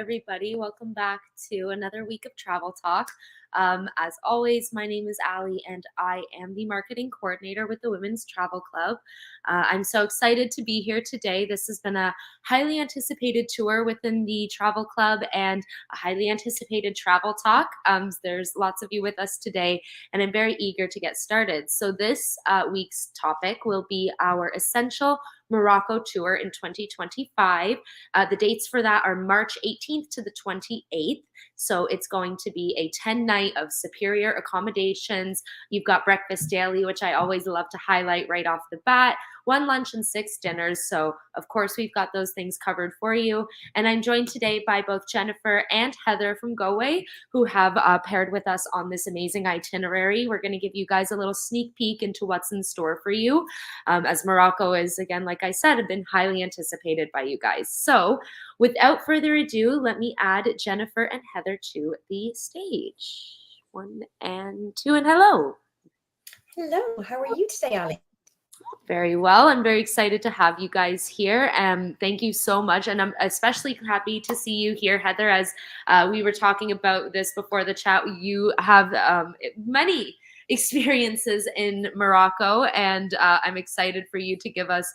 everybody. Welcome back to another week of Travel Talk. As always, my name is Allie, and I am the marketing coordinator with the Women's Travel Club. I'm so excited to be here today. This has been a highly anticipated tour within the Travel Club and a highly anticipated travel talk. There's lots of you with us today, and I'm very eager to get started. So this week's topic will be our essential Morocco tour in 2025. The dates for that are March 18th to the 28th. So it's going to be a 10-night of superior accommodations. You've got breakfast daily, which I always love to highlight right off the bat, 1 lunch and 6 dinners. So of course we've got those things covered for you. And I'm joined today by both Jennifer and Heather from Galway, who have paired with us on this amazing itinerary. We're going to give you guys a little sneak peek into what's in store for you, as Morocco is, again, like I said, have been highly anticipated by you guys. So without further ado, let me add Jennifer and Heather to the stage. 1 and 2, and hello. Hello, how are you today, Ali? Very well. I'm very excited to have you guys here. Thank you so much. And I'm especially happy to see you here, Heather, as we were talking about this before the chat. You have many experiences in Morocco, and I'm excited for you to give us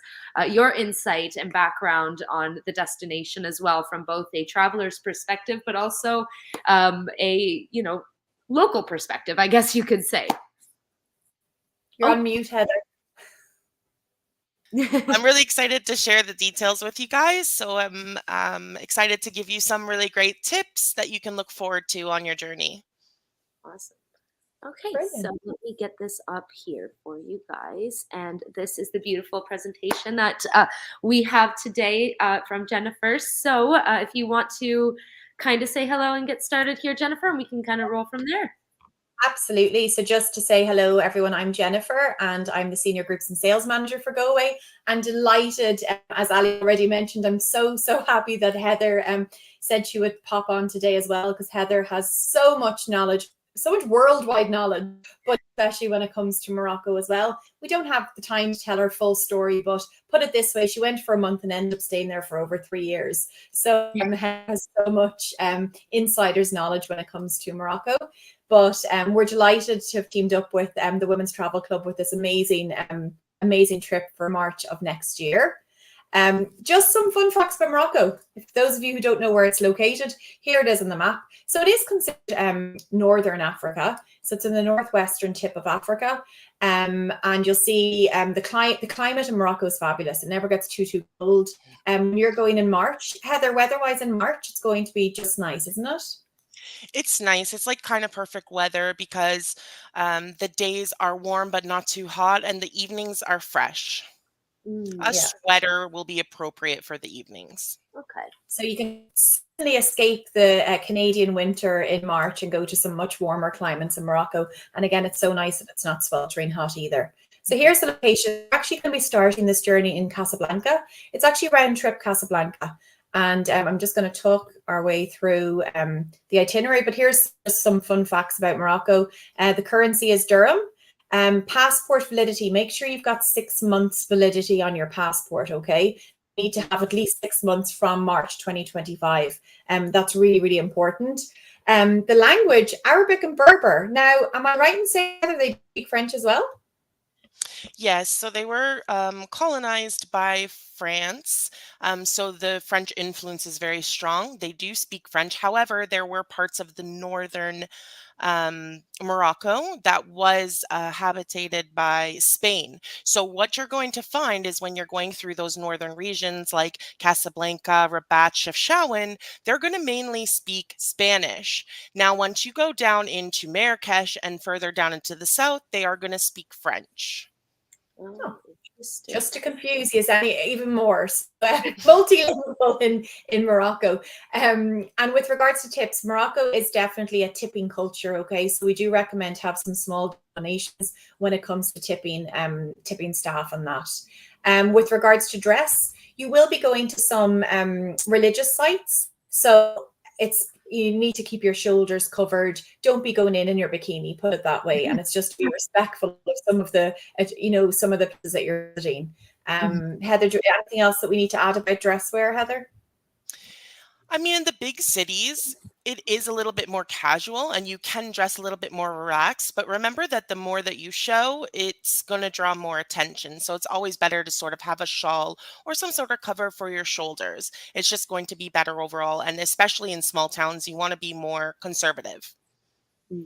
your insight and background on the destination as well, from both a traveler's perspective, but also a local perspective, I guess you could say. You're on mute, Heather. I'm really excited to share the details with you guys. So I'm excited to give you some really great tips that you can look forward to on your journey. Awesome. Okay, Brilliant. so let me get this up here for you guys. And this is the beautiful presentation that we have today from Jennifer. So if you want to kind of say hello and get started here, Jennifer, and we can kind of roll from there. Absolutely. So just to say hello, everyone, I'm Jennifer, and I'm the Senior Groups and Sales Manager for Galway. I'm delighted, as Ali already mentioned, I'm so happy that Heather said she would pop on today as well, because Heather has so much knowledge, so much worldwide knowledge, but especially when it comes to Morocco as well. We don't have the time to tell her full story, but put it this way, she went for a month and ended up staying there for over 3 years. So Heather has so much insider's knowledge when it comes to Morocco. But we're delighted to have teamed up with the Women's Travel Club with this amazing trip for March of next year. Just some fun facts about Morocco. If those of you who don't know where it's located, here it is on the map. So it is considered Northern Africa. So it's in the northwestern tip of Africa. And you'll see the climate in Morocco is fabulous. It never gets too cold. You're going in March. Heather, weather-wise in March, it's going to be just nice, isn't it? It's nice. It's like kind of perfect weather because the days are warm but not too hot, and the evenings are fresh. A sweater will be appropriate for the evenings. Okay. So you can certainly escape the Canadian winter in March and go to some much warmer climates in Morocco. And again, it's so nice that it's not sweltering hot either. So here's the location. We're actually going to be starting this journey in Casablanca. It's actually a round trip Casablanca. And I'm just going to talk our way through the itinerary. But here's just some fun facts about Morocco. The currency is dirham. Passport validity. Make sure you've got 6 months validity on your passport, okay? You need to have at least 6 months from March 2025. That's really important. The language, Arabic and Berber. Now, am I right in saying that they speak French as well? Yes, so they were colonized by France. So the French influence is very strong. They do speak French. However, there were parts of the northern Morocco that was habitated by Spain. So what you're going to find is when you're going through those northern regions like Casablanca, Rabat, Chefchaouen, they're going to mainly speak Spanish. Now, once you go down into Marrakesh and further down into the south, they are going to speak French. Oh, just to confuse you even more, so, multilingual in Morocco. And with regards to tips, Morocco is definitely a tipping culture. Okay, so we do recommend to have some small donations when it comes to tipping staff and that. With regards to dress, you will be going to some religious sites, so you need to keep your shoulders covered. Don't be going in your bikini, put it that way. And it's just to be respectful of some of the places that you're visiting. Heather, do you have anything else that we need to add about dress wear, Heather? I mean, in the big cities, it is a little bit more casual and you can dress a little bit more relaxed. But remember that the more that you show, it's going to draw more attention. So it's always better to sort of have a shawl or some sort of cover for your shoulders. It's just going to be better overall. And especially in small towns, you want to be more conservative.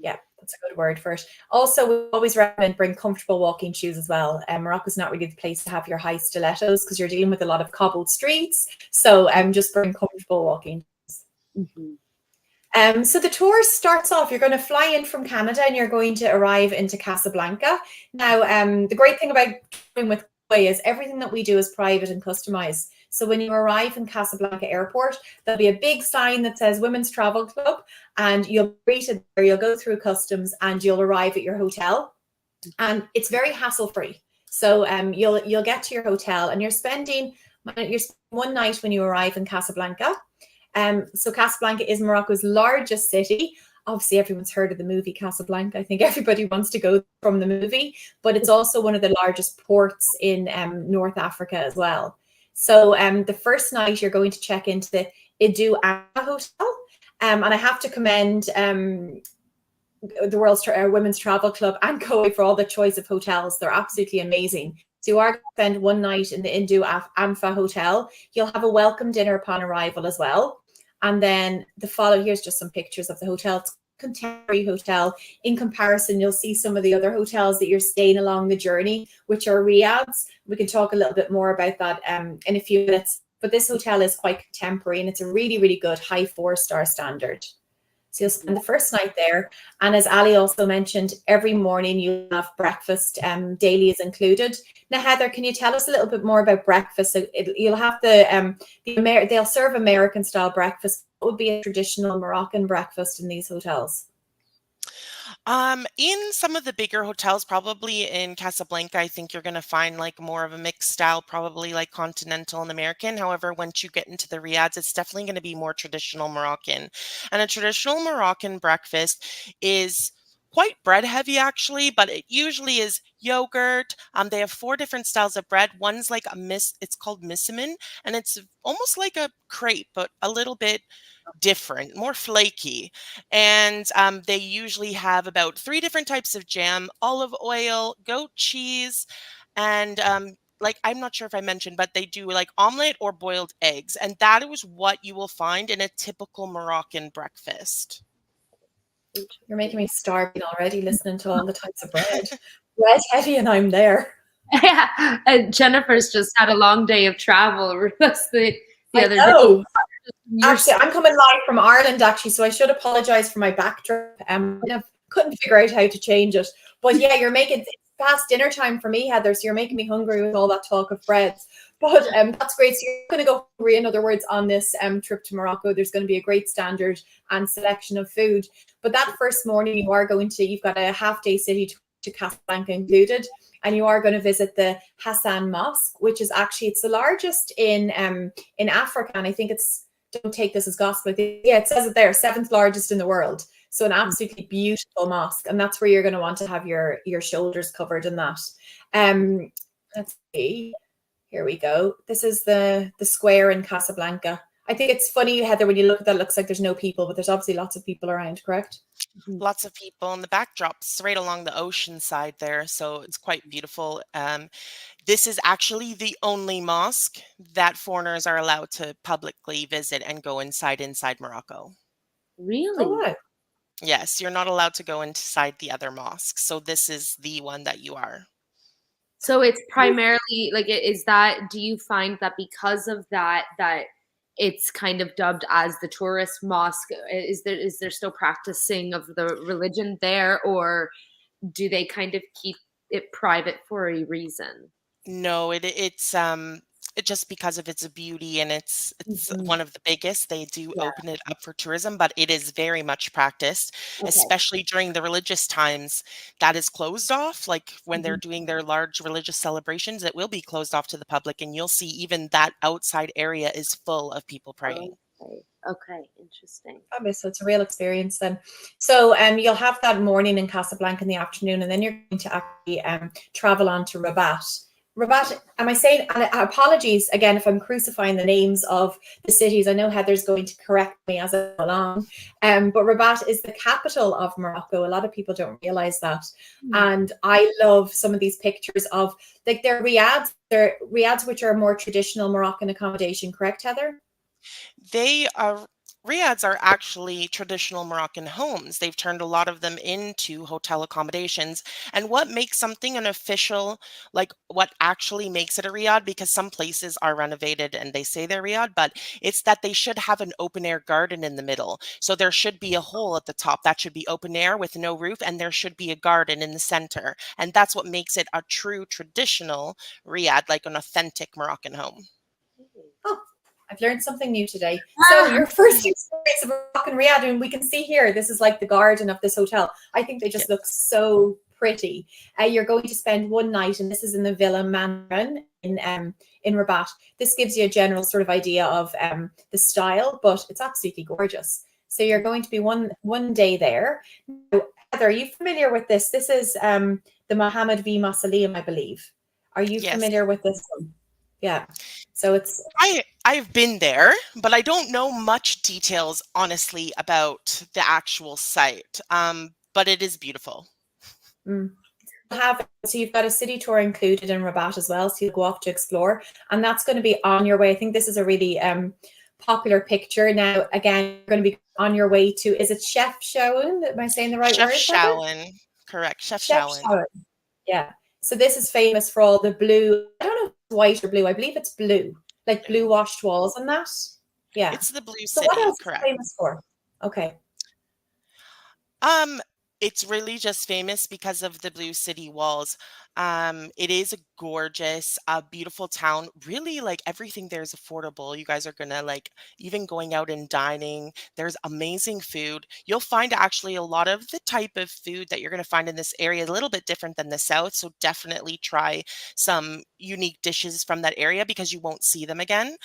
Yeah, that's a good word for it. Also, we always recommend bring comfortable walking shoes as well. Morocco's not really the place to have your high stilettos because you're dealing with a lot of cobbled streets. So just bring comfortable walking shoes. So the tour starts off, you're going to fly in from Canada and you're going to arrive into Casablanca. Now, the great thing about touring with Go is everything that we do is private and customized. So when you arrive in Casablanca Airport, there'll be a big sign that says Women's Travel Club, and you'll be greeted there, you'll go through customs and you'll arrive at your hotel. And it's very hassle-free. So you'll get to your hotel and you're spending one night when you arrive in Casablanca. So Casablanca is Morocco's largest city. Obviously, everyone's heard of the movie Casablanca. I think everybody wants to go from the movie, but it's also one of the largest ports in North Africa as well. So the first night you're going to check into the Idu Hotel. And I have to commend the Women's Travel Club and Go for all the choice of hotels. They're absolutely amazing. So you are going to spend one night in the Indu Amfa Hotel. You'll have a welcome dinner upon arrival as well. And then here's just some pictures of the hotel. It's a contemporary hotel. In comparison, you'll see some of the other hotels that you're staying along the journey, which are riads. We can talk a little bit more about that in a few minutes. But this hotel is quite contemporary and it's a really, really good high 4-star standard. So you'll spend the first night there. And as Ali also mentioned, every morning you have breakfast, daily is included. Now, Heather, can you tell us a little bit more about breakfast? So you'll have they'll serve American style breakfast. What would be a traditional Moroccan breakfast in these hotels? In some of the bigger hotels, probably in Casablanca, I think you're going to find like more of a mixed style, probably like continental and American. However, once you get into the riads, it's definitely going to be more traditional Moroccan. And a traditional Moroccan breakfast is quite bread heavy actually, but it usually is yogurt. They have 4 different styles of bread. One's like it's called missamin, and it's almost like a crepe, but a little bit different, more flaky. And they usually have about 3 different types of jam, olive oil, goat cheese, and like, I'm not sure if I mentioned, but they do like omelet or boiled eggs. And that is what you will find in a typical Moroccan breakfast. You're making me starving already listening to all the types of bread. Bread heavy and I'm there. Yeah, Jennifer's just had a long day of travel. That's the other day. You're Actually, I'm coming live from Ireland, actually, so I should apologize for my backdrop. I couldn't figure out how to change it. But yeah, it's past dinner time for me, Heather, so you're making me hungry with all that talk of breads. But that's great. So you're going to go hungry, in other words, on this trip to Morocco. There's going to be a great standard and selection of food. But that first morning, you've got a half-day city to Casablanca included. And you are going to visit the Hassan Mosque, which is it's the largest in Africa. And I think don't take this as gospel. It says it there, 7th largest in the world. So an absolutely beautiful mosque. And that's where you're going to want to have your shoulders covered in that. Let's see. Here we go. This is the square in Casablanca. I think it's funny, Heather, when you look at that, it looks like there's no people, but there's obviously lots of people around, correct? Lots of people, and the backdrop's right along the ocean side there, so it's quite beautiful. This is actually the only mosque that foreigners are allowed to publicly visit and go inside Morocco. Really? Oh, wow. Yes, you're not allowed to go inside the other mosques, so this is the one that you are. So it's primarily do you find that because of that it's kind of dubbed as the tourist mosque? Is there still practicing of the religion there, or do they kind of keep it private for a reason? No, it's just because of its beauty, and it's one of the biggest. They do open it up for tourism, but it is very much practiced, especially during the religious times. That is closed off. Like when they're doing their large religious celebrations, it will be closed off to the public, and you'll see even that outside area is full of people praying. Okay, interesting. So it's a real experience then. So you'll have that morning in Casablanca in the afternoon, and then you're going to actually travel on to Rabat. Rabat, am I saying, and apologies again if I'm crucifying the names of the cities. I know Heather's going to correct me as I go along. But Rabat is the capital of Morocco. A lot of people don't realize that. And I love some of these pictures of like their riads, which are more traditional Moroccan accommodation, correct, Heather? They are riads are actually traditional Moroccan homes. They've turned a lot of them into hotel accommodations. And what makes something an official, like what actually makes it a riad, because some places are renovated and they say they're riad, but it's that they should have an open air garden in the middle. So there should be a hole at the top that should be open air with no roof, and there should be a garden in the center. And that's what makes it a true traditional riad, like an authentic Moroccan home. Oh, I've learned something new today. So your first experience of Moroccan riad, and we can see here, this is like the garden of this hotel. I think they just look so pretty. You're going to spend one night, and this is in the Villa Mandarin in Rabat. This gives you a general sort of idea of the style, but it's absolutely gorgeous. So you're going to be one day there. Now, Heather, are you familiar with this? This is the Mohammed V Mausoleum, I believe. Are you Yes. familiar with this one? Yeah. So it's I've been there, but I don't know much details, honestly, about the actual site. But it is beautiful. So you've got a city tour included in Rabat as well, so you'll go off to explore, and that's going to be on your way. I think this is a really popular picture. Now, again, you're going to be on your way to, is it Chef Shawan? Am I saying the right Chef word, Heather? Shawan, correct. Chef Chef Shawan. Shawan. Yeah. So this is famous for all the blue. I don't know if it's white or blue. I believe it's blue, like blue washed walls and that. Yeah. It's the Blue So City, what else correct. is famous for? Okay. It's really just famous because of the Blue City walls. It is a gorgeous, beautiful town. Really, like everything there is affordable. You guys are gonna like even going out and dining. There's amazing food. You'll find actually a lot of the type of food that you're gonna find in this area a little bit different than the south. So definitely try some unique dishes from that area because you won't see them again.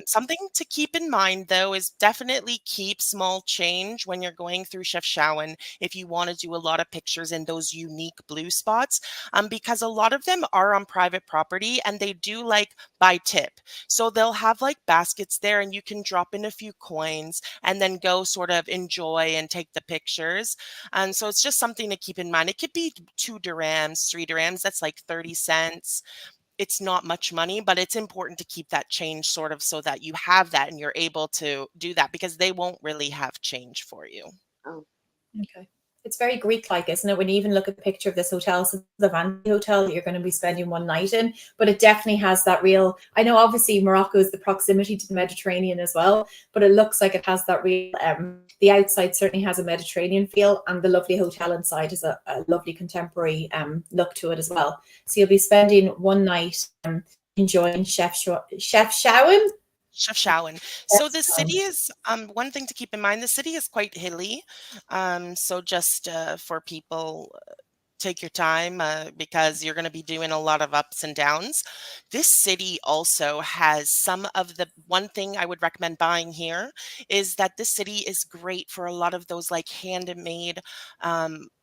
Something to keep in mind though is definitely keep small change when you're going through Chef Shawan if you want to do a lot of pictures in those unique blue spots, because a lot of them are on private property and they do like by tip. So they'll have like baskets there and you can drop in a few coins and then go sort of enjoy and take the pictures. And so it's just something to keep in mind. It could be 2 dirhams, 3 dirhams, that's like 30 cents. It's not much money, but it's important to keep that change sort of so that you have that and you're able to do that because they won't really have change for you. Oh. Okay. It's very Greek-like, isn't it? When you even look at the picture of this hotel, so it's the Vanity Hotel that you're going to be spending one night in, but it definitely has that real, I know obviously Morocco is the proximity to the Mediterranean as well, but it looks like it has that real, the outside certainly has a Mediterranean feel, and the lovely hotel inside has a lovely contemporary look to it as well. So you'll be spending one night enjoying Chef Shawan. Chef Shawan. So the city is one thing to keep in mind. The city is quite hilly, so just for people, take your time because you're going to be doing a lot of ups and downs. This city also has some of the one thing I would recommend buying here is that this city is great for a lot of those like handmade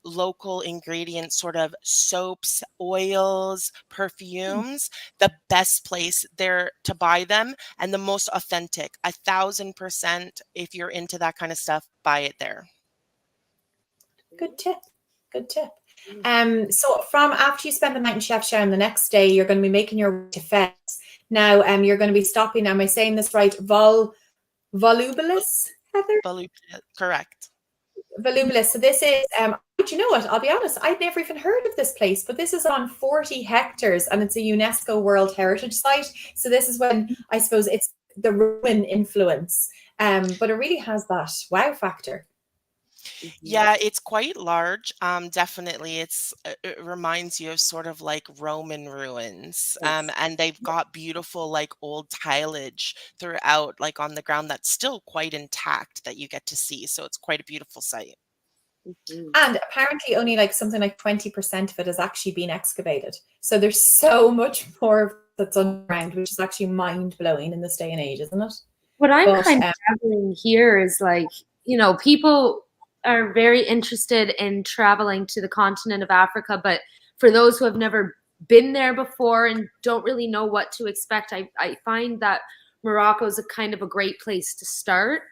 local ingredients, sort of soaps, oils, perfumes. The best place there to buy them and the most authentic. 1,000%. If you're into that kind of stuff, buy it there. Good tip. Good tip. So from after you spend the night in Chef Sharon, the next day you're going to be making your way to Fez. Now, you're going to be stopping. Am I saying this right? Volubilis, Heather? Correct. Volubilis. So this is. But you know what? I'll be honest. I'd never even heard of this place, but this is on 40 hectares, and it's a UNESCO World Heritage Site. So this is when I suppose it's the Roman influence, but it really has that wow factor. Yeah, it's quite large. Definitely, it reminds you of sort of like Roman ruins. Yes. And they've got beautiful like old tilage throughout, like on the ground that's still quite intact that you get to see. So it's quite a beautiful site. And apparently only like something like 20% of it has actually been excavated. So there's so much more that's underground, which is actually mind-blowing in this day and age, isn't it? What I'm kind of gathering here is like, you know, people are very interested in traveling to the continent of Africa, but for those who have never been there before and don't really know what to expect, I find that Morocco is a kind of a great place to start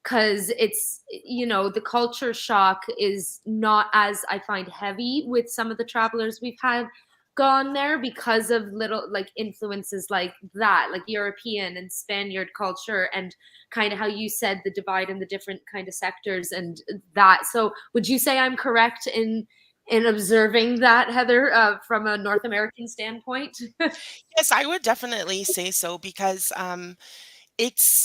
because it's, you know, the culture shock is not as, I find, heavy with some of the travelers we've had gone there because of little like influences like that, like European and Spaniard culture, and kind of how you said the divide in the different kind of sectors and that. So would you say I'm correct in observing that, Heather, from a North American standpoint? Yes, I would definitely say so because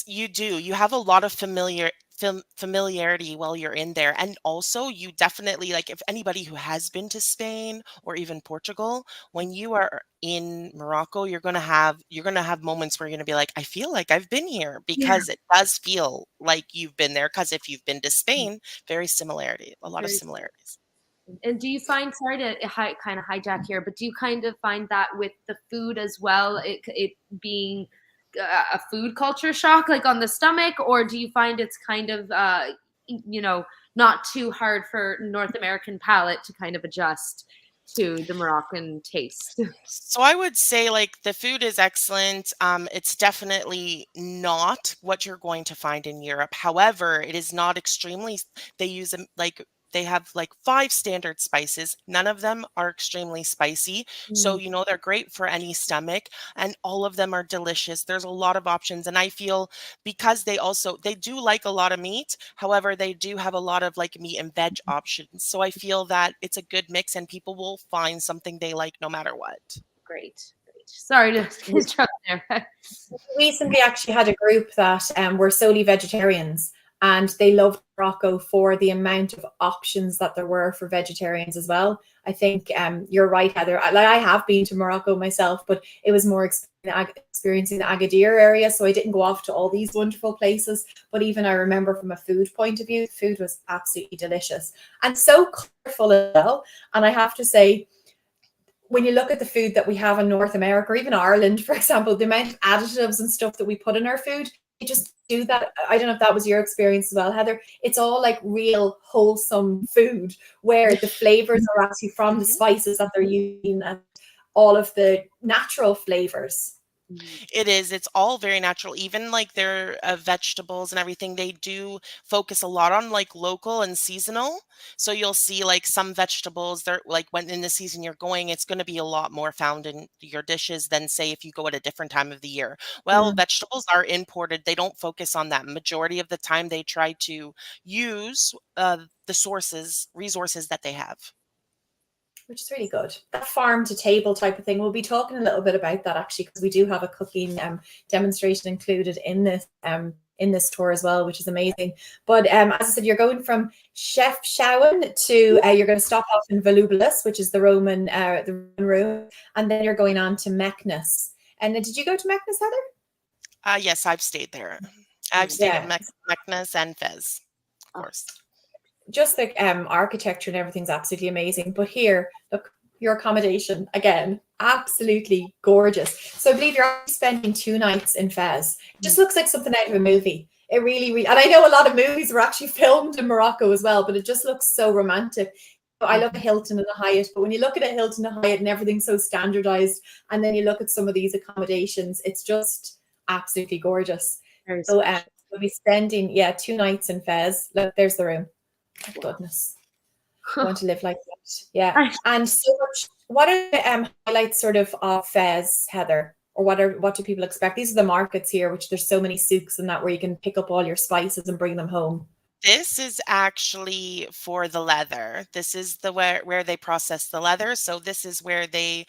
you have a lot of familiarity while you're in there, and also you definitely, like, if anybody who has been to Spain or even Portugal, when you are in Morocco, you're gonna have moments where you're gonna be like, I feel like I've been here, Yeah, because it does feel like you've been there. Because if you've been to Spain, a lot of very. similarities. And do you find, sorry to kind of hijack here, but do you kind of find that with the food as well, it being a food culture shock, like on the stomach, or do you find it's kind of, you know, not too hard for North American palate to kind of adjust to the Moroccan taste? So I would say, like, the food is excellent. It's definitely not what you're going to find in Europe. However, it is not extremely. They use them like they have like five standard spices. None of them are extremely spicy, so Mm, they're great for any stomach, and all of them are delicious. There's a lot of options, and I feel because they do like a lot of meat. However, they do have a lot of like meat and veg options. So I feel that it's a good mix, and people will find something they like no matter what. great, great. Sorry to interrupt there. Recently actually had a group that were solely vegetarians, and they loved Morocco for the amount of options that there were for vegetarians as well. I think you're right, Heather. I have been to Morocco myself, but it was more experiencing the Agadir area, so I didn't go off to all these wonderful places. But even I remember from a food point of view, food was absolutely delicious and so colorful as well. And I have to say, when you look at the food that we have in North America or even Ireland, for example, the amount of additives and stuff that we put in our food, you just do that. I don't know if that was your experience as well, Heather. It's all like real wholesome food where the flavors are actually from the Mhm. spices that they're using and all of the natural flavors. It is. It's all very natural. Even like their vegetables and everything, they do focus a lot on like local and seasonal. So you'll see like some vegetables, they're like when in the season you're going, it's going to be a lot more found in your dishes than say if you go at a different time of the year. Well, Mm. vegetables are imported. They don't focus on that. Majority of the time, they try to use the resources that they have. Which is really good. That farm to table type of thing. We'll be talking a little bit about that actually, because we do have a cooking demonstration included in this tour as well, which is amazing. But as I said, you're going from Chef Shawan to you're going to stop off in Volubilis, which is the Roman room, and then you're going on to Meknes. And did you go to Meknes, Heather? Yes, I've stayed there. I've stayed at Yeah. Meknes and Fez, of Oh, course. Just the architecture and everything's absolutely amazing. But here, look, your accommodation again, absolutely gorgeous. So I believe you're spending 2 nights in Fez. It just looks like something out of a movie. It really, really, and I know a lot of movies were actually filmed in Morocco as well, but it just looks so romantic. I love a Hilton and a Hyatt, but when you look at a Hilton and a Hyatt and everything's so standardized, and then you look at some of these accommodations, it's just absolutely gorgeous. very So special. we'll be spending 2 nights in Fez. Look, there's the room. My goodness, I want to live like that. Yeah. And so much. What are the highlights sort of Fez, Heather? Or what do people expect? These are the markets here, which there's so many souks and that where you can pick up all your spices and bring them home. This is actually for the leather. This is the where they process the leather. So this is the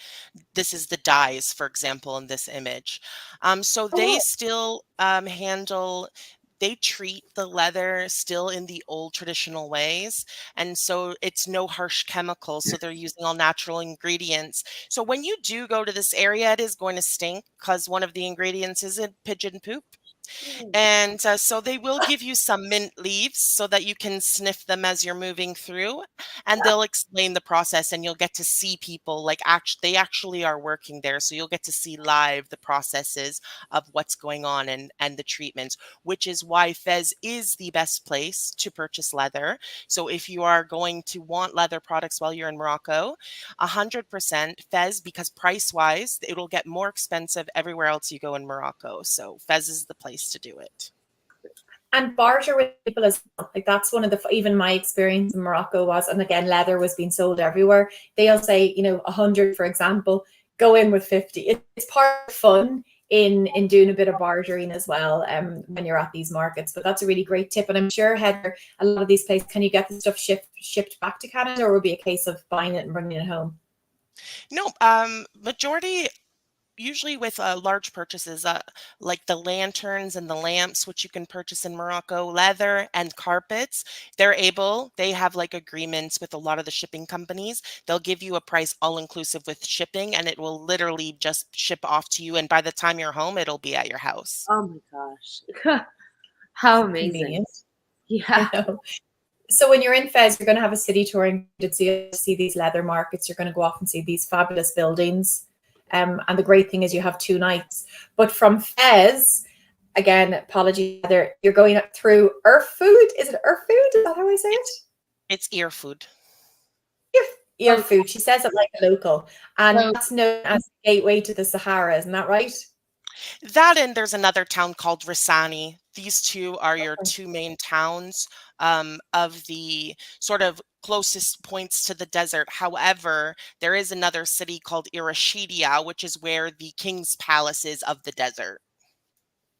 dyes, for example, in this image. So they Oh, still they treat the leather still in the old traditional ways. And so it's no harsh chemicals. So they're using all natural ingredients. So when you do go to this area, it is going to stink because one of the ingredients is a pigeon poop. Mm. And so they will give you some mint leaves so that you can sniff them as you're moving through, and they'll explain the process, and you'll get to see people like they actually are working there. So you'll get to see live the processes of what's going on and the treatments, which is why Fez is the best place to purchase leather. So if you are going to want leather products while you're in Morocco, 100% Fez, because price wise, it'll get more expensive everywhere else you go in Morocco. So Fez is the place to do it. And barter with people as well. Like that's one of the, even my experience in Morocco was, and again, leather was being sold everywhere. They'll say, 100, for example, go in with 50. It's part of fun in doing a bit of bartering as well when you're at these markets. But that's a really great tip. And I'm sure, Heather, a lot of these places, can you get the stuff shipped back to Canada, or will it be a case of buying it and bringing it home? No, majority usually with large purchases, like the lanterns and the lamps, which you can purchase in Morocco, leather and carpets, they have like agreements with a lot of the shipping companies. They'll give you a price all inclusive with shipping, and it will literally just ship off to you. And by the time you're home, it'll be at your house. Oh my gosh. How amazing. Convenient. Yeah. I know. So when you're in Fez, you're going to have a city tour and see these leather markets. You're going to go off and see these fabulous buildings. And the great thing is you have 2 nights. But from Fez, again, apologies, Heather, you're going up through Food. Is it Food? Is that how I say it? It's ear food. Ear Food. She says it like a local. And So, that's known as the gateway to the Sahara. Isn't that right? That, and there's another town called Risani. These two are your two main towns of the sort of closest points to the desert. However, there is another city called Irashidia, which is where the king's palace is of the desert.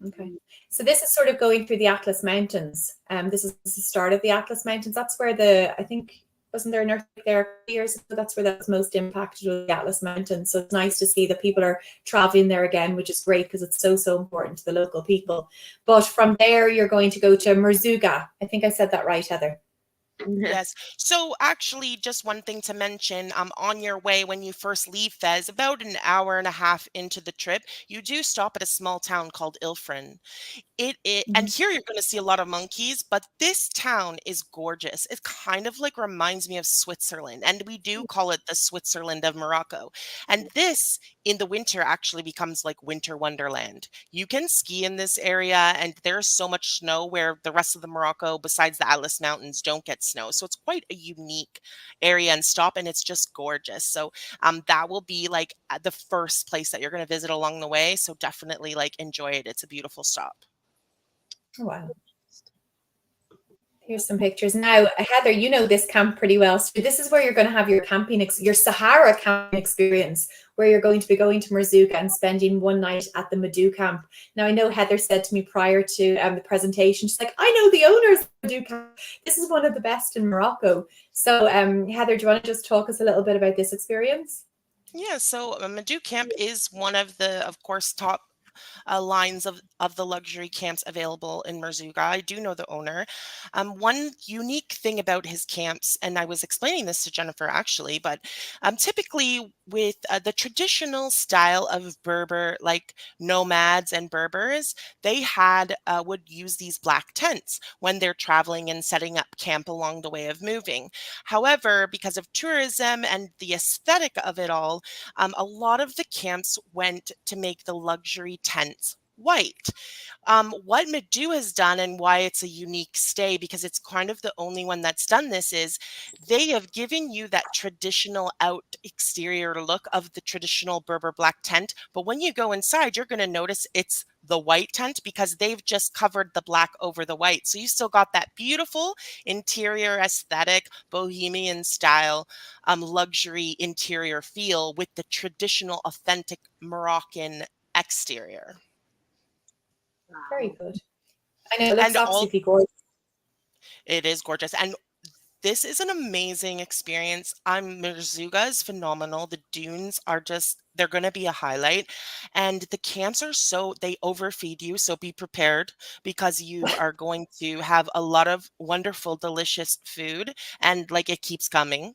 Okay. So this is sort of going through the Atlas Mountains. This is the start of the Atlas Mountains. That's where I think, wasn't there an earthquake there a few years ago? That's where that was most impacted, with the Atlas Mountains. So it's nice to see that people are traveling there again, which is great because it's so, so important to the local people. But from there, you're going to go to Merzouga. I think I said that right, Heather. Yes. So actually, just one thing to mention, on your way when you first leave Fez, about an hour and a half into the trip, you do stop at a small town called Ilfrin. And here you're going to see a lot of monkeys, but this town is gorgeous. It kind of like reminds me of Switzerland, and we do call it the Switzerland of Morocco. And this in the winter actually becomes like winter wonderland. You can ski in this area, and there's so much snow where the rest of the Morocco, besides the Atlas Mountains, don't get snow. So it's quite a unique area and stop, and it's just gorgeous. So that will be like the first place that you're going to visit along the way. So definitely like enjoy it. It's a beautiful stop. Oh, wow. Here's some pictures. Now, Heather, you know this camp pretty well. So this is where you're going to have your your Sahara camping experience, where you're going to be going to Merzouga and spending 1 night at the Madou camp. Now, I know Heather said to me prior to the presentation, she's like, I know the owners of the Madou camp. This is one of the best in Morocco. So, Heather, do you want to just talk us a little bit about this experience? Yeah, so Madou Camp is one of the, of course, top lines of the luxury camps available in Merzouga. I do know the owner. One unique thing about his camps, and I was explaining this to Jennifer actually, but typically with the traditional style of Berber, like nomads and Berbers, they would use these black tents when they're traveling and setting up camp along the way of moving. However, because of tourism and the aesthetic of it all, a lot of the camps went to make the luxury tents white. What Madou has done and why it's a unique stay, because it's kind of the only one that's done this, is they have given you that traditional out exterior look of the traditional Berber black tent. But when you go inside, you're going to notice it's the white tent because they've just covered the black over the white. So you still got that beautiful interior aesthetic, bohemian style, luxury interior feel with the traditional, authentic Moroccan exterior. Very good. I know it looks And all absolutely gorgeous. it is gorgeous. And this is an amazing experience. Mirzuga is phenomenal. The dunes are just, they're going to be a highlight. And the camps are so, they overfeed you. So be prepared because you are going to have a lot of wonderful, delicious food. And like it keeps coming.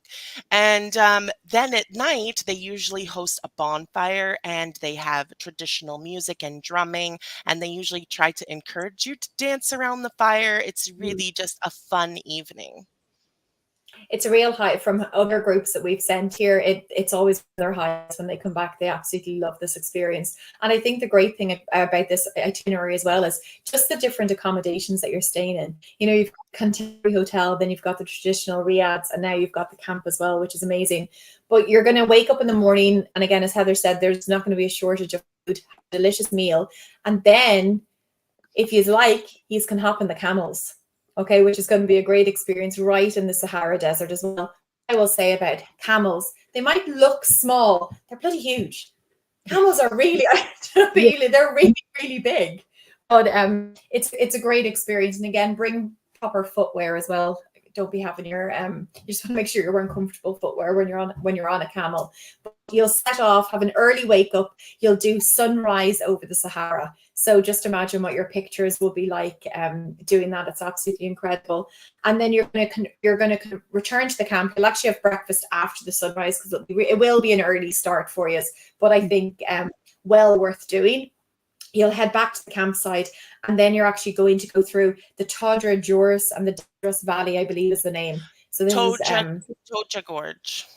And then at night, they usually host a bonfire and they have traditional music and drumming. And they usually try to encourage you to dance around the fire. It's really just a fun evening. It's a real high from other groups that we've sent here. It's always their highs when they come back. They absolutely love this experience. And I think the great thing about this itinerary as well is just the different accommodations that you're staying in. You know, you've got the contemporary hotel, then you've got the traditional riads, and now you've got the camp as well, which is amazing. But you're going to wake up in the morning, and again, as Heather said, there's not going to be a shortage of food, a delicious meal. And then, if you like, you can hop in the camels. Okay, which is going to be a great experience right in the Sahara Desert as well. I will say about camels, they might look small, they're bloody huge. Camels are really, they're really, really big. But it's a great experience. And again, bring proper footwear as well. Don't be having your you just want to make sure you're wearing comfortable footwear when you're on a camel. But you'll set off, have an early wake up. You'll do sunrise over the Sahara. So just imagine what your pictures will be like doing that. It's absolutely incredible. And then you're going to return to the camp. You'll actually have breakfast after the sunrise because it will be an early start for you. But I think well worth doing. You'll head back to the campsite, and then you're actually going to go through the Todra Juris and the Dudras Valley, I believe is the name. So this is Toja Gorge.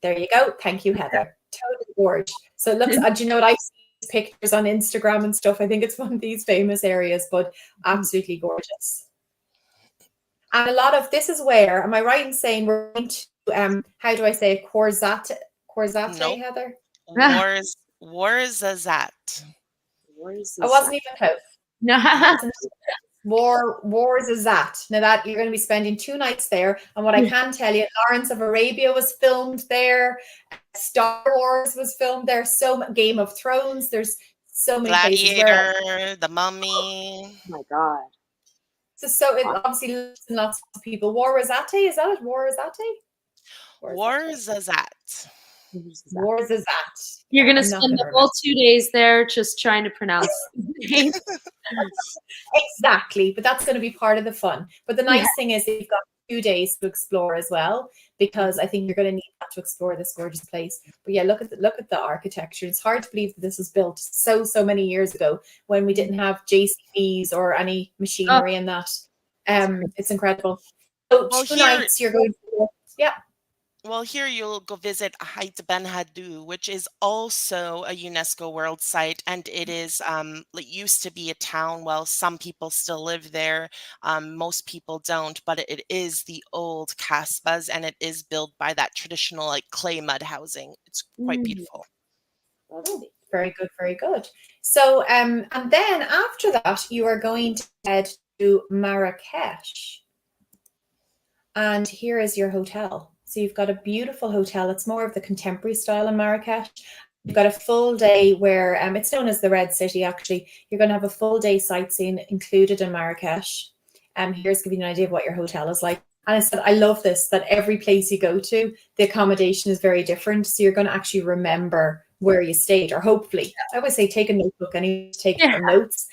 There you go. Thank you, Heather. Toja Gorge. So it looks, do you know what I've seen pictures on Instagram and stuff? I think it's one of these famous areas, but absolutely gorgeous. And a lot of this is where, am I right in saying we're going to, how do I say it? Corzate, Nope. Heather? Warzazat. I wasn't even close. No. Warzazat. Now that you're going to be spending 2 nights there, and what I can tell you, Lawrence of Arabia was filmed there, Star Wars was filmed there, so Game of Thrones. There's so many places Gladiator, The Mummy. Oh my God. So it obviously lots of people. Warzazate, is that it? Warzazat. Warzazat. You're going to spend the whole 2 days there just trying to pronounce names. Exactly, but that's going to be part of the fun. But the nice thing is you've got 2 days to explore as well, because I think you're going to need that to explore this gorgeous place. But yeah, look at the architecture. It's hard to believe that this was built so many years ago when we didn't have JCBs or any machinery in that. It's incredible. So Well, 2 nights you're going to, yeah. Well, here you'll go visit Hait Ben Haddou, which is also a UNESCO World Site, and it is it used to be a town. Well, some people still live there, most people don't, but it is the old kasbahs, and it is built by that traditional like clay mud housing. It's quite beautiful. Very good, very good. So, and then after that, you are going to head to Marrakesh, and here is your hotel. So you've got a beautiful hotel. It's more of the contemporary style in Marrakesh. You've got a full day where it's known as the Red City, actually. You're going to have a full day sightseeing included in Marrakesh. Here's giving you an idea of what your hotel is like. And I said, I love this, that every place you go to, the accommodation is very different. So you're going to actually remember where you stayed, or hopefully. I always say take a notebook and take some notes.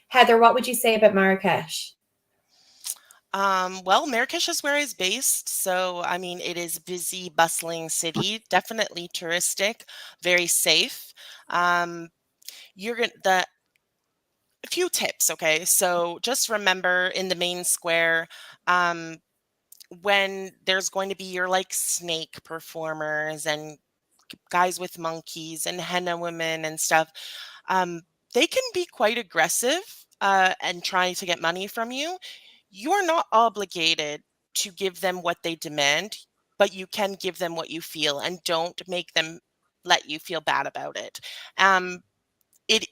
Heather, what would you say about Marrakesh? Well, Marrakesh is where it's based. So, I mean, it is busy, bustling city, definitely touristic, very safe. You're going to, a few tips, okay? So just remember in the main square, when there's going to be your like snake performers and guys with monkeys and henna women and stuff, they can be quite aggressive and trying to get money from you. You're not obligated to give them what they demand, but you can give them what you feel, and don't make them let you feel bad about it. It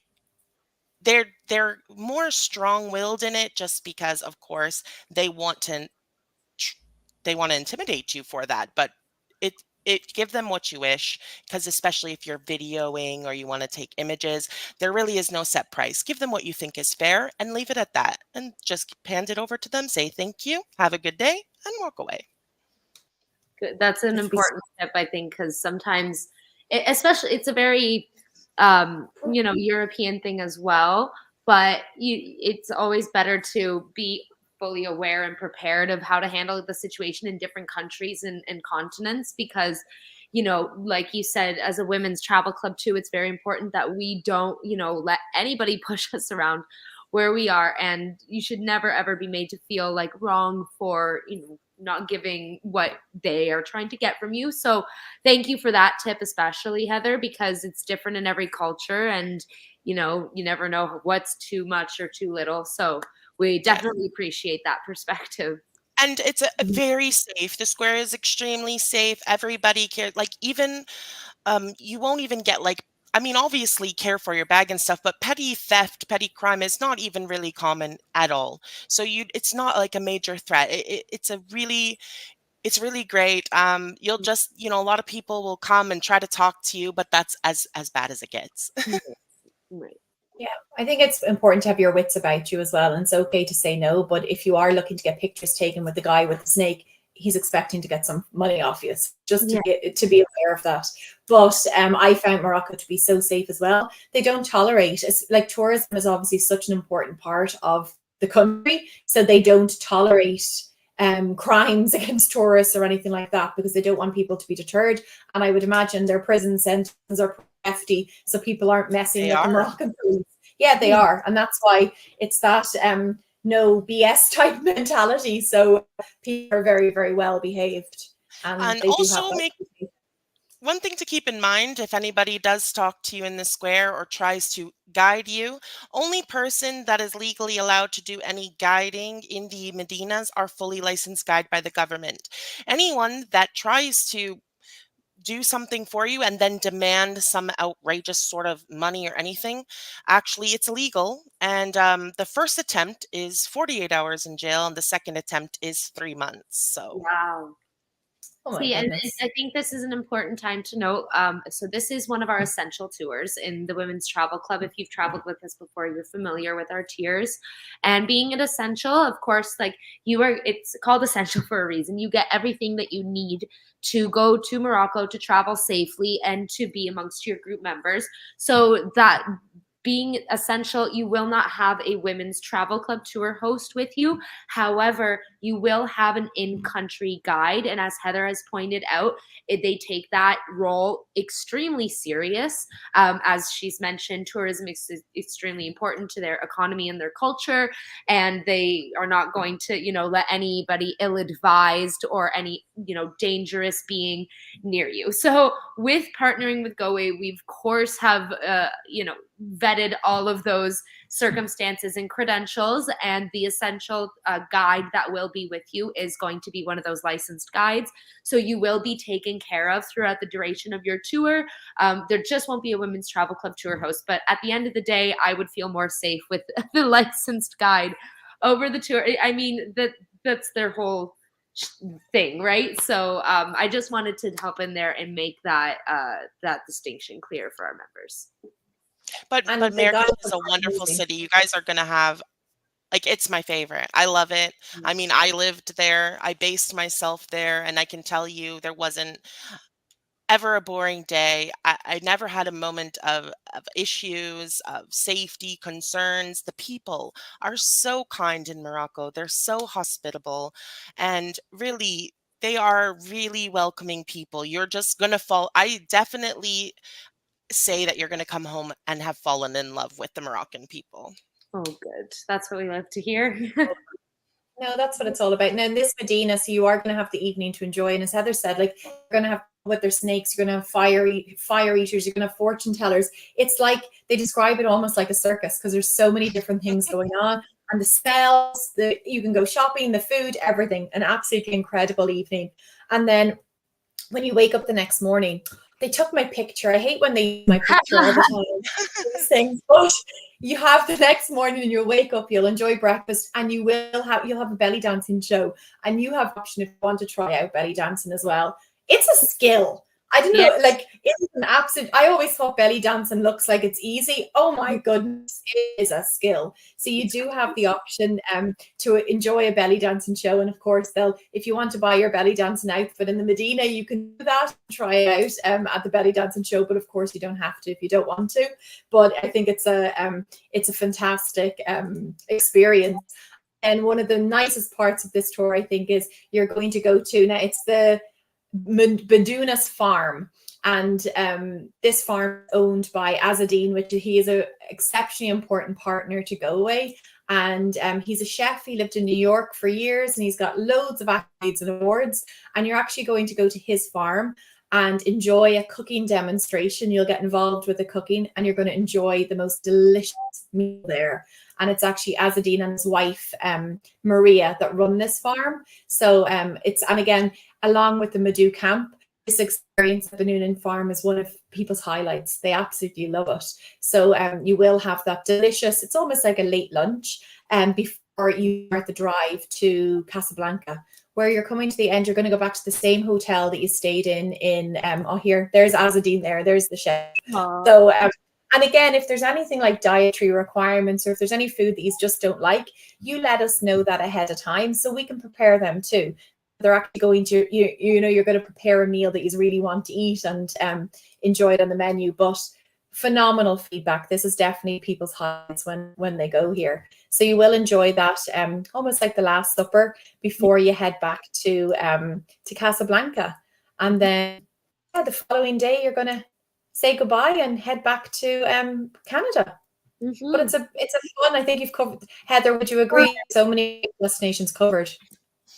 they're more strong-willed in it just because, of course, they want to intimidate you for that, but give them what you wish, because especially if you're videoing or you want to take images, there really is no set price. Give them what you think is fair and leave it at that, and just hand it over to them, say thank you, have a good day, and walk away. Good. That's an That's really important tip, I think, because sometimes, especially, it's a very, European thing as well. But it's always better to be fully aware and prepared of how to handle the situation in different countries and continents, because, like you said, as a women's travel club too, it's very important that we don't, let anybody push us around where we are, and you should never ever be made to feel like wrong for, not giving what they are trying to get from you. So thank you for that tip, especially Heather, because it's different in every culture, and you never know what's too much or too little. So we Yes. definitely appreciate that perspective. And it's a very safe. The square is extremely safe. Everybody cares. Like, even you won't even get, like, I mean, obviously care for your bag and stuff, but petty theft, petty crime is not even really common at all. So it's not like a major threat. It's really great. You'll just, a lot of people will come and try to talk to you, but that's as bad as it gets. Right. Yeah, I think it's important to have your wits about you as well. And it's okay to say no. But if you are looking to get pictures taken with the guy with the snake, he's expecting to get some money off you. So just Yeah. to be aware of that. But I found Morocco to be so safe as well. They don't tolerate, it's like, tourism is obviously such an important part of the country. So they don't tolerate crimes against tourists or anything like that, because they don't want people to be deterred. And I would imagine their prison sentences are hefty, so people aren't messing They with the are. Moroccan police. Yeah, they are, and that's why it's that no BS type mentality. So people are very, very well behaved, and And they do have also, that. one thing to keep in mind, if anybody does talk to you in the square or tries to guide you, only person that is legally allowed to do any guiding in the Medinas are fully licensed guide by the government. Anyone that tries to do something for you and then demand some outrageous sort of money or anything, actually it's illegal. And the first attempt is 48 hours in jail, and the second attempt is 3 months. So Wow. Oh my See, and goodness. I think this is an important time to note. So this is one of our essential tours in the Women's Travel Club. If you've traveled with us before, you're familiar with our tiers. And being an essential, of course, like, it's called essential for a reason. You get everything that you need to go to Morocco, to travel safely, and to be amongst your group members. So that being essential, you will not have a women's travel club tour host with you. However, you will have an in-country guide. And as Heather has pointed out, they take that role extremely serious. As she's mentioned, tourism is extremely important to their economy and their culture. And they are not going to, let anybody ill-advised or any, dangerous being near you. So with partnering with GoAway, we of course have, vetted all of those circumstances and credentials, and the essential guide that will be with you is going to be one of those licensed guides. So you will be taken care of throughout the duration of your tour. There just won't be a women's travel club tour host, but at the end of the day, I would feel more safe with the licensed guide over the tour. I mean, that's their whole thing, right? So I just wanted to help in there and make that distinction clear for our members. But And the guys Marrakesh is are a wonderful amazing. city. You guys are gonna have, like, it's my favorite. I love it. I mean, I lived there. I based myself there, and I can tell you there wasn't ever a boring day. I never had a moment of issues, of safety concerns. The people are so kind in Morocco. They're so hospitable, and really, they are really welcoming people. You're just gonna fall. I definitely say that you're gonna come home and have fallen in love with the Moroccan people. Oh, good. That's what we love to hear. No, that's what it's all about. Now, in this Medina, so you are going to have the evening to enjoy. And as Heather said, like, you're going to have with their snakes, you're going to have fire eaters, you're going to have fortune tellers. It's like they describe it almost like a circus, because there's so many different things going on, and the smells, you can go shopping, the food, everything. An absolutely incredible evening. And then when you wake up the next morning, they took my picture. I hate when they use my picture all the time. These things, but you have the next morning and you'll wake up, you'll enjoy breakfast, and you'll have a belly dancing show, and you have the option if you want to try out belly dancing as well. it's a skill. I don't know, Yes. like it's an absolute. I always thought belly dancing looks like it's easy. Oh my goodness, it is a skill. So you do have the option to enjoy a belly dancing show, and of course, if you want to buy your belly dancing outfit in the Medina, you can do that, try it out at the belly dancing show. But of course, you don't have to if you don't want to. But I think it's a fantastic experience. And one of the nicest parts of this tour, I think, is you're going to go to now. It's the Badunas farm, and this farm is owned by Azzedine, which he is an exceptionally important partner to Galway. And he's a chef. He lived in New York for years, and he's got loads of accolades and awards. And you're actually going to go to his farm and enjoy a cooking demonstration. You'll get involved with the cooking, and you're going to enjoy the most delicious meal there. And it's actually Azzedine and his wife, Maria, that run this farm. So and again, along with the Madu camp, this experience at the Noonan farm is one of people's highlights. They absolutely love it. So you will have that delicious, it's almost like a late lunch before you start the drive to Casablanca, where you're coming to the end. You're going to go back to the same hotel that you stayed in there's Azzedine there's the chef. Aww. So and again, if there's anything like dietary requirements, or if there's any food that you just don't like, you let us know that ahead of time so we can prepare them too. They're actually going to, you're going to prepare a meal that you really want to eat and enjoy it on the menu. But phenomenal feedback. This is definitely people's highlights when they go here. So you will enjoy that, almost like the Last Supper before you head back to Casablanca. And then the following day, you're going to say goodbye and head back to Canada. Mm-hmm. But it's a fun. I think you've covered. Heather, would you agree? So many destinations covered.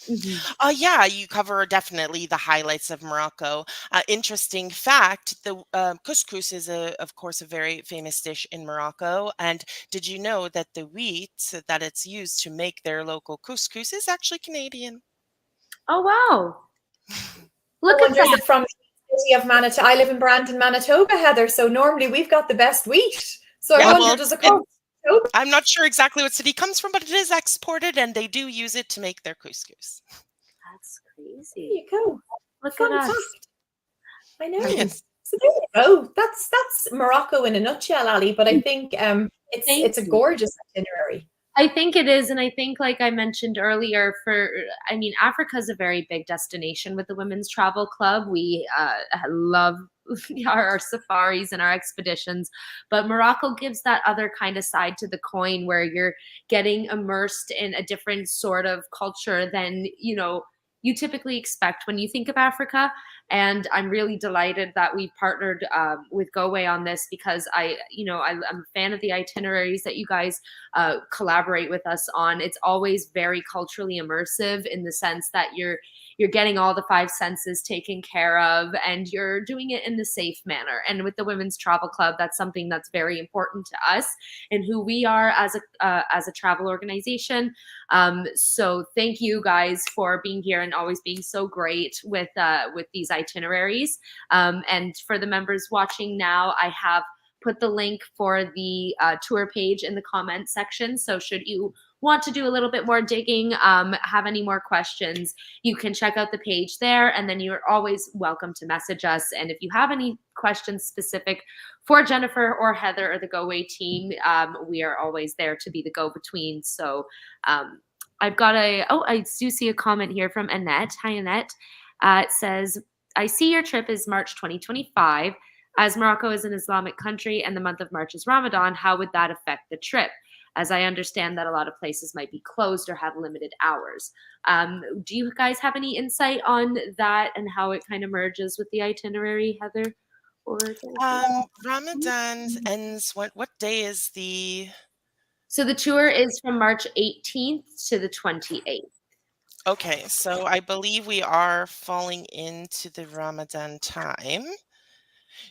Mm-hmm. Yeah, you cover definitely the highlights of Morocco. Interesting fact: the couscous is, of course, a very famous dish in Morocco. And did you know that the wheat that it's used to make their local couscous is actually Canadian? Oh wow! Look at that. Is it from the city of Manitoba? I live in Brandon, Manitoba, Heather. So normally we've got the best wheat. So I wonder, does it come? I'm not sure exactly what city it comes from, but it is exported, and they do use it to make their couscous. That's crazy. There you go. Look at us. Fact. I know. Yes. So there you go. That's Morocco in a nutshell, Ali. But I think it's a gorgeous itinerary. I think it is. And I think, like I mentioned earlier, Africa is a very big destination with the Women's Travel Club. We love our safaris and our expeditions, but Morocco gives that other kind of side to the coin where you're getting immersed in a different sort of culture than, you typically expect when you think of Africa. And I'm really delighted that we partnered with Galway on this, because I'm a fan of the itineraries that you guys collaborate with us on. It's always very culturally immersive in the sense that you're getting all the five senses taken care of, and you're doing it in the safe manner. And with the Women's Travel Club, that's something that's very important to us and who we are as a travel organization. So thank you guys for being here and always being so great with these itineraries. And for the members watching now, I have put the link for the tour page in the comment section. So should you want to do a little bit more digging, have any more questions, you can check out the page there, and then you're always welcome to message us. And if you have any questions specific for Jennifer or Heather or the Galway team, we are always there to be the go-between. So I've got I do see a comment here from Annette. Hi, Annette. It says, I see your trip is March 2025. As Morocco is an Islamic country and the month of March is Ramadan, how would that affect the trip? As I understand that a lot of places might be closed or have limited hours. Do you guys have any insight on that and how it kind of merges with the itinerary, Heather? Or Ramadan ends, what day is the... So the tour is from March 18th to the 28th. Okay, so I believe we are falling into the Ramadan time.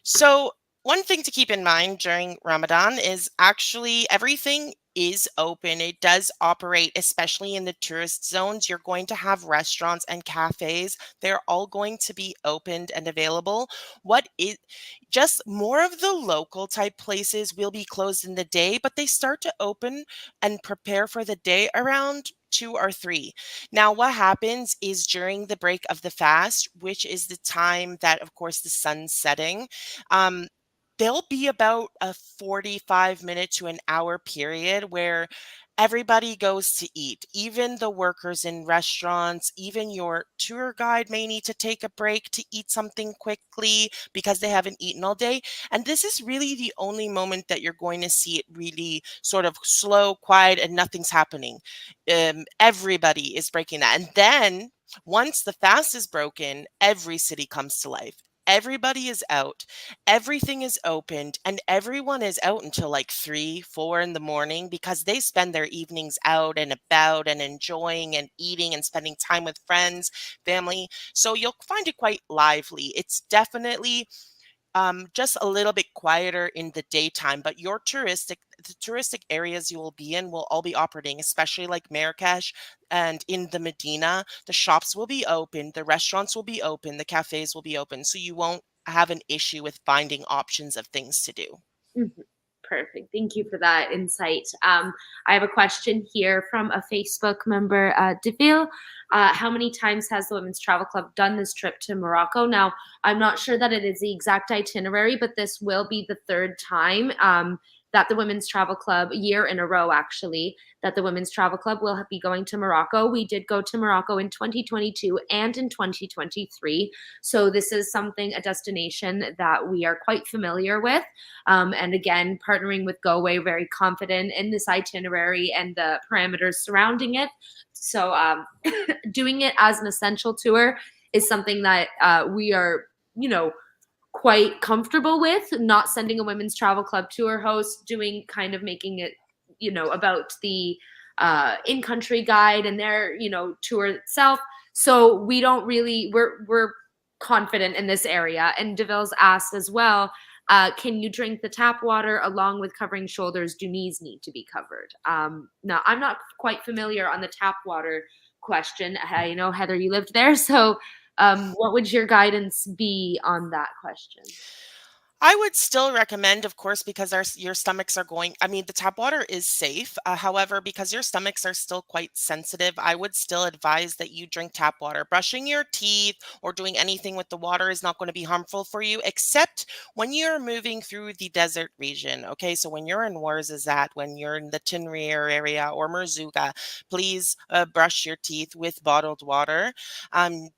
So one thing to keep in mind during Ramadan is actually everything is open. It does operate, especially in the tourist zones. You're going to have restaurants and cafes. They're all going to be opened and available. Just more of the local type places will be closed in the day, but they start to open and prepare for the day around 2 or 3. Now, what happens is during the break of the fast, which is the time that, of course, the sun's setting, um, there'll be about a 45-minute to an hour period where everybody goes to eat, even the workers in restaurants, even your tour guide may need to take a break to eat something quickly because they haven't eaten all day. And this is really the only moment that you're going to see it really sort of slow, quiet, and nothing's happening. Everybody is breaking that. And then once the fast is broken, every city comes to life. Everybody is out, everything is opened, and everyone is out until like 3, 4 in the morning because they spend their evenings out and about and enjoying and eating and spending time with friends, family. So you'll find it quite lively. It's definitely just a little bit quieter in the daytime, but the touristic areas you will be in will all be operating, especially like Marrakesh and in the Medina. The shops will be open, the restaurants will be open, the cafes will be open, so you won't have an issue with finding options of things to do. Mhm. Perfect. Thank you for that insight. I have a question here from a Facebook member, Deville. How many times has the Women's Travel Club done this trip to Morocco? Now, I'm not sure that it is the exact itinerary, but this will be the third time that the Women's Travel Club, a year in a row actually, that the Women's Travel Club will be going to Morocco. We did go to Morocco in 2022 and in 2023. So this is a destination that we are quite familiar with. And again, partnering with Go Away, very confident in this itinerary and the parameters surrounding it. So doing it as an essential tour is something that we are, quite comfortable with. Not sending a Women's Travel Club tour host, making it, about the in-country guide and their, tour itself. So we don't really, we're confident in this area. And Deville's asked as well, can you drink the tap water along with covering shoulders? Do knees need to be covered? Now, I'm not quite familiar on the tap water question. I know, Heather, you lived there. So what would your guidance be on that question? I would still recommend, of course, because your stomachs are going. I mean, the tap water is safe. However, because your stomachs are still quite sensitive, I would still advise that you drink tap water. Brushing your teeth or doing anything with the water is not going to be harmful for you, except when you're moving through the desert region. Okay, so when you're in Ouarzazate, when you're in the Tinrier area or Merzouga, please brush your teeth with bottled water,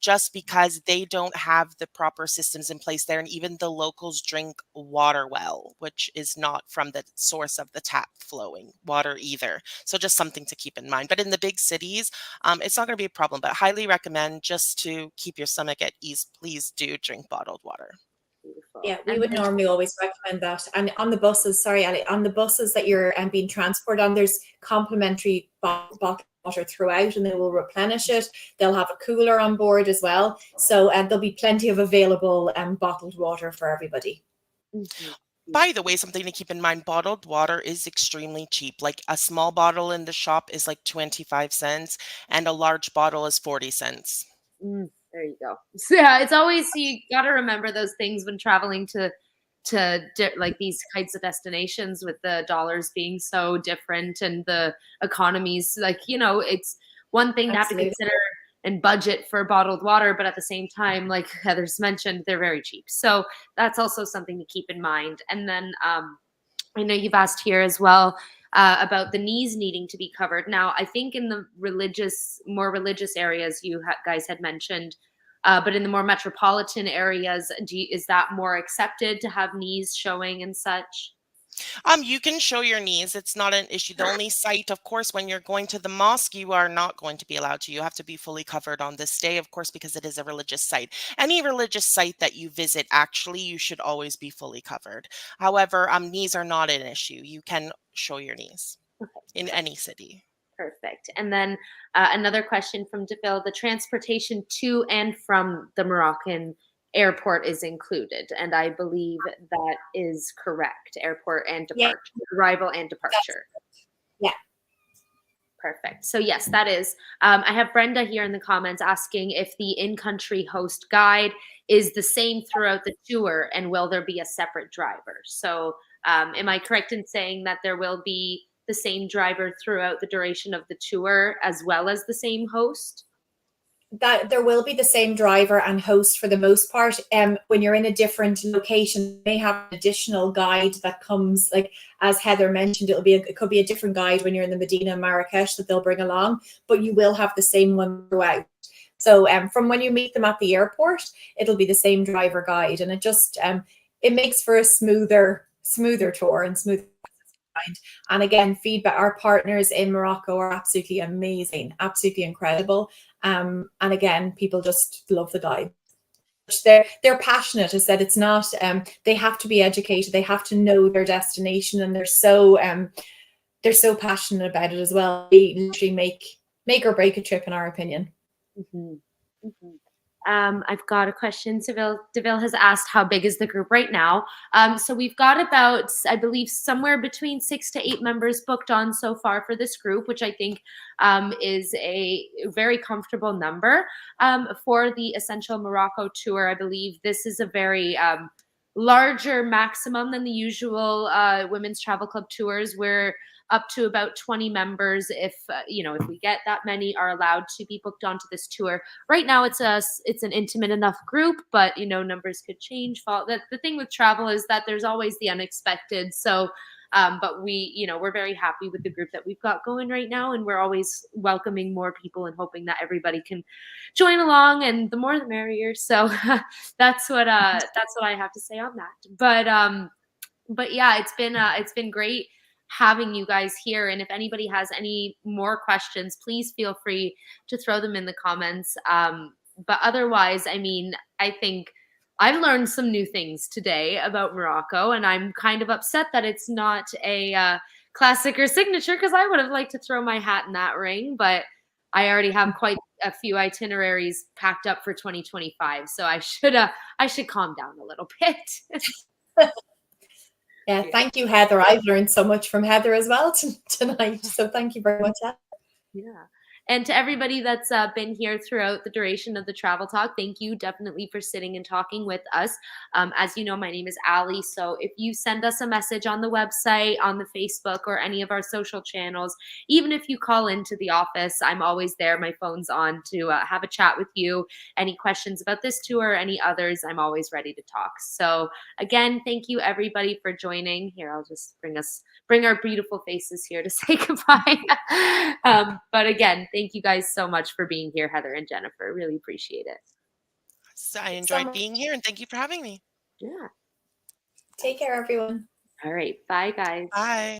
just because they don't have the proper systems in place there. And even the locals drink water well, which is not from the source of the tap flowing water either. So just something to keep in mind. But in the big cities, it's not going to be a problem, but highly recommend, just to keep your stomach at ease, please do drink bottled water. Beautiful. Yeah, we would normally always recommend that. And on the buses, sorry, Ali, on the buses that you're being transported on, there's complimentary bottled water throughout, and they will replenish it. They'll have a cooler on board as well. So there'll be plenty of available bottled water for everybody. Mhm. By the way, something to keep in mind, bottled water is extremely cheap. Like a small bottle in the shop is like 25 cents and a large bottle is 40 cents. There you go. So yeah, it's always, you got to remember those things when traveling to like these kinds of destinations, with the dollars being so different and the economies. Like, it's one thing to have to Absolutely. consider and budget for bottled water, but at the same time, like Heather's mentioned, they're very cheap. So that's also something to keep in mind. And then I know you've asked here as well about the knees needing to be covered. Now, I think in the more religious areas, you guys had mentioned, but in the more metropolitan areas, is that more accepted to have knees showing and such? You can show your knees. It's not an issue. The only site, of course, when you're going to the mosque, you are not going to be allowed to. You have to be fully covered on this day, of course, because it is a religious site. Any religious site that you visit, actually, you should always be fully covered. However, knees are not an issue. You can show your knees in any city. Perfect. And then another question from Deville: the transportation to and from the Moroccan airport is included, and I believe that is correct. Airport and Yeah, departure, arrival and departure. yeah. Perfect. So yes, that is. I have Brenda here in the comments asking if the in-country host guide is the same throughout the tour, and will there be a separate driver? So am I correct in saying that there will be the same driver throughout the duration of the tour as well as the same host? That there will be the same driver and host for the most part. When you're in a different location, you may have an additional guide that comes, like as Heather mentioned, it could be a different guide when you're in the Medina and Marrakesh that they'll bring along, but you will have the same one throughout. So from when you meet them at the airport, it'll be the same driver guide, and it just it makes for a smoother tour and smoother. And again, feedback, our partners in Morocco are absolutely amazing, absolutely incredible. And again, people just love the guide. They're passionate. I said it's not, they have to be educated, they have to know their destination, and they're so passionate about it as well. They literally make or break a trip, in our opinion. Mm-hmm. Mm-hmm. I've got a question. Deville has asked, how big is the group right now? So we've got about, I believe, somewhere between 6 to 8 members booked on so far for this group, which I think is a very comfortable number. For the Essential Morocco tour, I believe this is a very larger maximum than the usual women's travel club tours, where up to about 20 members, if if we get that many, are allowed to be booked onto this tour. Right now it's an intimate enough group, but numbers could change. The thing with travel is that there's always the unexpected. So but we're very happy with the group that we've got going right now, and we're always welcoming more people and hoping that everybody can join along, and the more the merrier. So that's what I have to say on that. But yeah, it's been great having you guys here. And if anybody has any more questions, please feel free to throw them in the comments. But otherwise, I mean, I think I've learned some new things today about Morocco, and I'm kind of upset that it's not a classic or signature, because I would have liked to throw my hat in that ring, but I already have quite a few itineraries packed up for 2025, so I should calm down a little bit. Yeah, thank you, Heather. I've learned so much from Heather as well tonight. So thank you very much. Yeah. And to everybody that's been here throughout the duration of the Travel Talk, thank you definitely for sitting and talking with us. As you know, my name is Allie. So if you send us a message on the website, on the Facebook, or any of our social channels, even if you call into the office, I'm always there. My phone's on to have a chat with you. Any questions about this tour or any others, I'm always ready to talk. So again, thank you everybody for joining. Here, I'll just bring our beautiful faces here to say goodbye. But again, thank you guys so much for being here, Heather and Jennifer. Really appreciate it. So I enjoyed being here, and thank you for having me. Yeah. Take care, everyone. All right. Bye, guys. Bye.